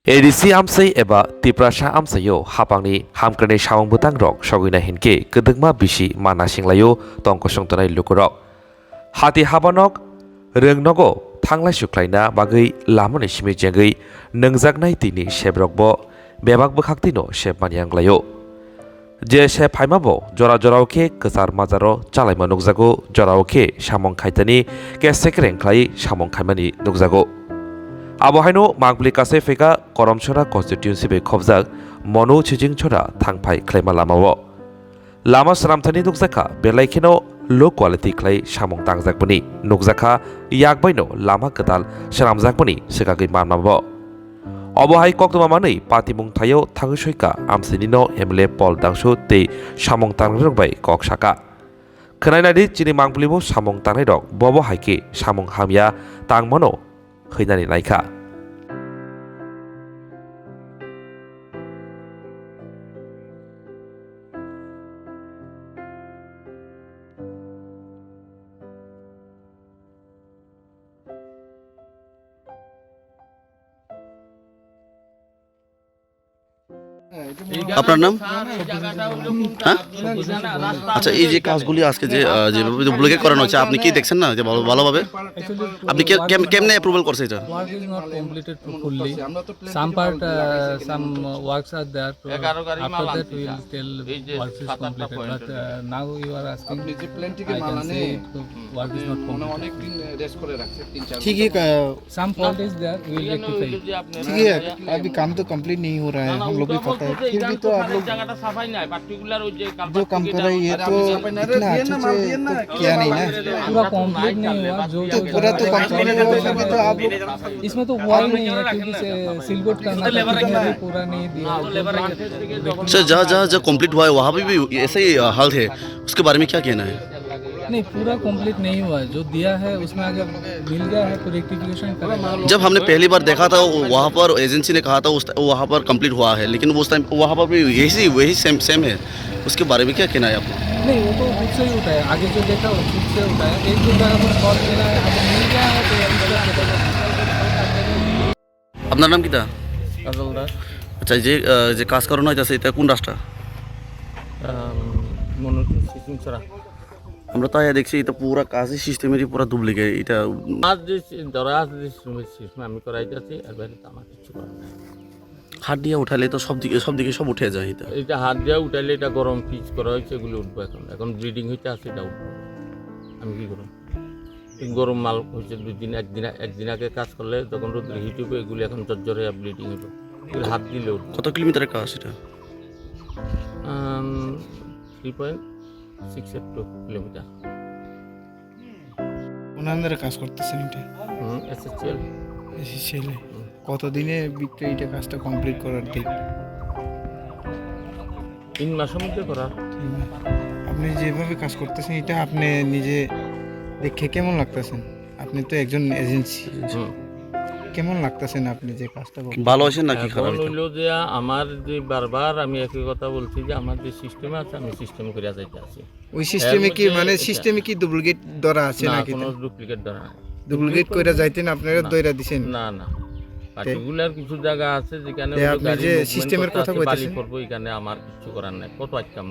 ADC आमसै एबा तिप्रासा आमसैयो हापांनि हामक्रनि सावं बुतां रक सगैना हिनके गदगमा बिसि माना सिंलायो तंक संतनाय लुकुरक हाति हाबानक रोंनगो थांलाय सुख्लायना बागै लामोनि सिमि जेंगै नोंजागनाय तिनि सेब्रकबो बेबाक बखाक्तिनो सेबमानि आंग्लायो जे से फाइमाबो जरा जरावखे कसार माजारो चालायमा नुकजागो जरावखे सामं खायतानि केसेक्रेंख्लाय सामं खायमानि नुकजागो आबहायनो मांगब्लि कासे फेका करमछरा कन्स्टिट्युएन्सि बे खबजाक मनु छिजिंछरा थांफाय ख्लायमा लामावो लामा सरामथानि नुकजाखा बेलायखेनो लो क्वालिटी ख्लाय सामं तांजाकबनि नुकजाखा याकबायनो लामा गदाल सरामजाकबनि सिगागै मानमाबो अबहाय कक्तमामानै पातिमुं थायो थांगसयका आमसिनिनो एमएलए पल दांसु ते सामं तांरबाय ककसाका खोनायनादि चिनि मांगब्लिबो सामं तांनाय दक बबो हायके सामं हामिया तांमनो हैनानै नायखा আপনার নাম? হ্যাঁ? আচ্ছা, এই যে কাজগুলি আজকে যেভাবে ব্লকে করানো হচ্ছে, আপনি কি দেখছেন না যে ভালোভাবে? আপনি কেমনে অ্যাপ্রুভাল করছে এটা? Work is not completed fully. Some part, some works are there. So after that, we will tell works is completed. But now you are asking, I can say the work is not completed. ठीक है Some fault is there, we will rectify. ठीक है अभी काम तो complete नहीं हो रहा है हम लोग भी पता है फिर भी तो आप लोग जो काम कर रहे हैं ये तो इतना अच्छे से तो किया नहीं ना पूरा कंप्लीट नहीं हुआ जो तो पूरा तो कंप्लीट नहीं हुआ फिर भी तो आप लोग इसमें तो हुआ ही नहीं है क्योंकि सिलगोट करना था कितने भी पूरा नहीं दिया सर, जहाँ कंप्लीट हुआ है वहाँ पे भी ऐसे ही हाल है, उसके बारे में क्या कहना है? नहीं पूरा कंप्लीट नहीं हुआ है जो दिया है उसमें अगर मिल गया है तो रेक्टिफिकेशन करेंगे जब हमने पहली बार देखा था वहाँ पर एजेंसी ने कहा था वहाँ पर कंप्लीट हुआ है, लेकिन उस टाइम वहाँ पर भी वही सेम है, उसके बारे में क्या कहना है आपको? नहीं वो तो खुद से ही होता है आगे जो देखा वो खुद से होता है एक दो जगह पर कॉल मिला है अगर मिल गया है तो আপনার নাম কিটা? কাজল দাস আচ্ছা, যে কাজ করানো হইতাছে এটা কোন রাস্তা? সিংচরা আমরা তো দেখছি এটা পুরো কাজই সিস্টেমেরই পুরো ডুপ্লিকেট। এটা আজ যে সিস্টেম আমি করাইতেছি আর বাইরে তো আমার কিছু করার নাই হাত দিয়ে উঠালে তো সব দিকে সব উঠে যায়। এটা হাত দিয়ে উঠাইলে এটা গরম পিচ করা হয়েছে এগুলো উঠবো এখন ব্লিডিং হইতে আছে এটা উঠবো আমি কি করব গরম মাল হয়েছে একদিন আগে কাজ করলে তখন রোদ্রে হিট হবে এগুলো এখন জর্জরে ব্লিডিং হবে এগুলো হাত দিলে উঠবে কত কিলোমিটারের কাজ এটা? 3.682 কিলোমিটার ওনারা কাজ করতেছেন এটা এসএসএল এসি ছেলে কতদিনে ভিতরে এটা কাজটা কমপ্লিট করার ঠিক 3 মাসের মধ্যে করা আপনি যেভাবে কাজ করতেছেন এটা আপনি নিজে দেখে কেমন লাগতেছেন? আপনি তো একজন এজেন্সি কেমন লাগতেছেন আপনি যে কাজটা করছেন? ভালো আছেন নাকি খারাপ? হইলো যে আমার যে বারবার আমি একই কথা বলছি যে আমার যে সিস্টেম আছে আমি সিস্টেম করে যাইতে আছি ওই সিস্টেমে কি মানে সিস্টেমে কি ডুপ্লিকেট ধরা আছে না নাকি? কোনো ডুপ্লিকেট ধরা নাই ডুপ্লিকেট কইরা যাইতেন আপনারা দইরা দিবেন? না পার্টিকুলার কিছু জায়গা আছে যেখানে আপনি যে সিস্টেমের কথা কইতেছেন করব এখানে আমার কিছু করার নাই কত আজকাম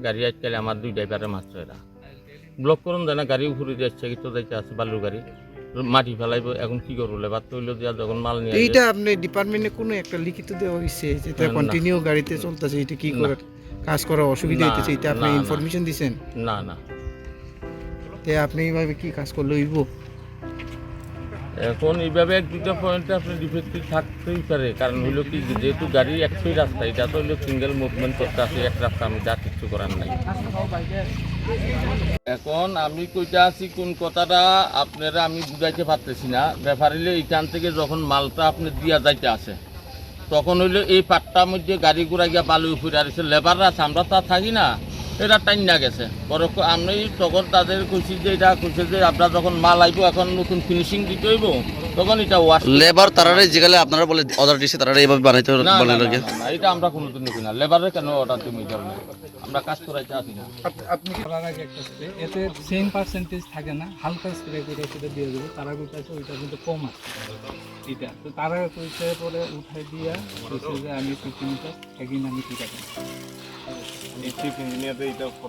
গাড়ি আজকালে আমার দুই ড্রাইভারের মাত্র এরা ব্লক করুন দেয় না গাড়ি উপরে যাচ্ছে তো যাইতে আছে বালুর গাড়ি মাটি ফেলাইব এখন কি করবো লেবার তৈল দিয়া যখন মাল নিয়ে এইটা আপনি ডিপার্টমেন্টে কোনো একটা লিখিত দেওয়া হইছে যেটা কন্টিনিউ গাড়িতে চলতেছে এটা কি করে কাজ করা অসুবিধা হইতেছে এটা আপনি ইনফরমেশন দিবেন? না তে আপনি এইভাবে কি কাজ করলে হইব? এখন এইভাবে এক দুটো পয়েন্টে আপনি ডিফেক্টিভ থাকতেই পারে কারণ হইলো কি যেহেতু গাড়ি একটাই রাস্তা এটা তো হইলো সিঙ্গেল মুভমেন্ট করতে আছে এক রাস্তা আমি যা কিছু করার নাই এখন আমি কইতে আছি কোন কথাটা আপনারা আমি বুঝাইতে পারতেছি না ব্যাপার হইলে এইখান থেকে যখন মালটা আপনি দিয়া যাইতে আছে তখন হইলো এই পাটটার মধ্যে গাড়ি ঘোড়া গিয়া বালু ফুরে আর লেবাররা আছে আমরা তো থাকি না এটা টাইম না গেছে পরে আমি তখন তাদের কইছি যে এটা কইছে যে আপনার যখন মাল আইব এখন নতুন ফিনিশিং দিতে হইব তখন এটা ওয়াশ লেবার তারারে যেগুলো আপনারা বলে অর্ডার দিচ্ছে তারা এইভাবে বানাইতে না না, বানাই না, লাগে না, না, এটা আমরা কোনোদিন নিবি না লেবারে কেন অর্ডার দিব এই ধরনের আমরা কাজ করাইতে আসি না করার আগে একটা স্প্রে এতে সেম পার্সেন্টেজ থাকে না, হালকা স্প্রে করে সেটা দিয়ে দেবো। তারা কইতাছে ওইটা কিন্তু কম আছে এটা, তো তারা কইছে পরে উঠাই দিয়া কইছে যে আমি 50 মিটার একদিন আমি ঠিক আছে।